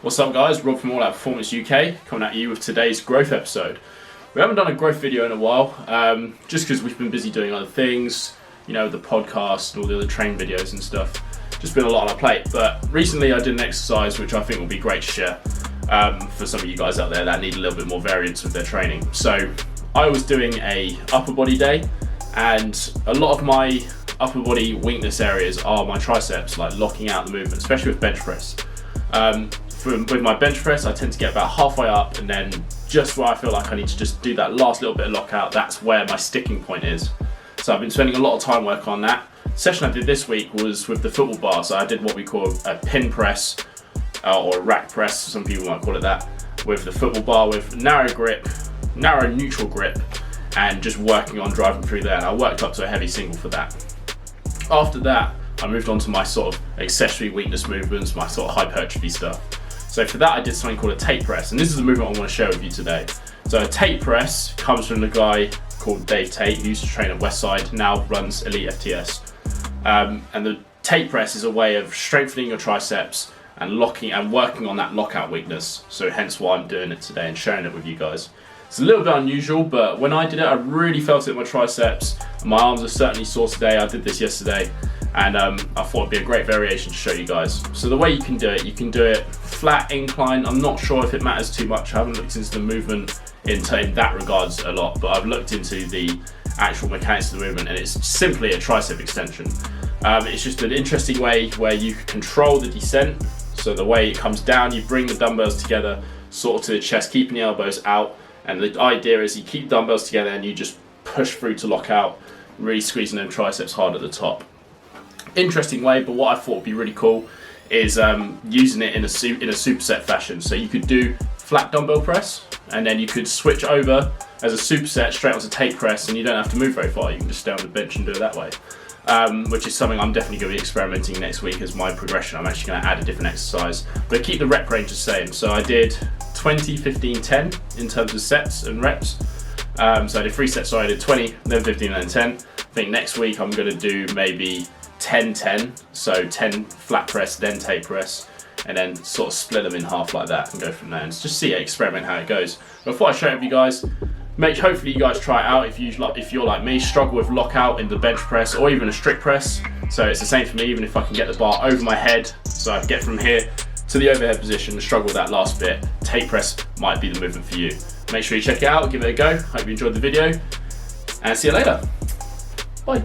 What's up guys, Rob from All Out Performance UK coming at you with today's growth episode. We haven't done a growth video in a while, just because we've been busy doing other things, you know, the podcast and all the other training videos and stuff. Just been a lot on our plate, but recently I did an exercise which I think will be great to share for some of you guys out there that need a little bit more variance with their training. So I was doing a upper body day, and a lot of my upper body weakness areas are my triceps, like locking out the movement, especially with bench press. With my bench press, I tend to get about halfway up, and then just where I feel like I need to just do that last little bit of lockout, that's where my sticking point is. So I've been spending a lot of time working on that. The session I did this week was with the football bar, so I did what we call a pin press, or a rack press, some people might call it that, with the football bar with narrow neutral grip, and just working on driving through there. And I worked up to a heavy single for that. After that, I moved on to my sort of accessory weakness movements, my sort of hypertrophy stuff. So for that, I did something called a Tate press, and this is the movement I want to share with you today. So a Tate press comes from the guy called Tate, who used to train at Westside, now runs Elite FTS. And the Tate press is a way of strengthening your triceps and locking and working on that lockout weakness. So hence why I'm doing it today and sharing it with you guys. It's a little bit unusual, but when I did it, I really felt it in my triceps. My arms are certainly sore today. I did this yesterday, and I thought it'd be a great variation to show you guys. So the way you can do it flat incline. I'm not sure if it matters too much. I haven't looked into the movement in that regards a lot, but I've looked into the actual mechanics of the movement, and it's simply a tricep extension. It's just an interesting way where you control the descent. So the way it comes down, you bring the dumbbells together, sort of to the chest, keeping the elbows out. And the idea is you keep dumbbells together and you just push through to lock out, really squeezing them triceps hard at the top. Interesting way, but what I thought would be really cool is using it in a superset fashion. So you could do flat dumbbell press, and then you could switch over as a superset straight onto Tate press, and you don't have to move very far. You can just stay on the bench and do it that way, which is something I'm definitely going to be experimenting next week as my progression. I'm actually going to add a different exercise, but keep the rep range the same. So I did 20, 15, 10 in terms of sets and reps. So I did 3 sets, so I did 20, then 15, then 10. I think next week I'm going to do maybe 10, 10, so 10 flat press, then Tate press, and then sort of split them in half like that and go from there and just see it, experiment how it goes. Before I share it with you guys, hopefully you guys try it out if you're like me, struggle with lockout in the bench press or even a strict press. So it's the same for me, even if I can get the bar over my head, so I can get from here to the overhead position and struggle with that last bit, Tate press might be the movement for you. Make sure you check it out, give it a go. Hope you enjoyed the video, and see you later. Bye.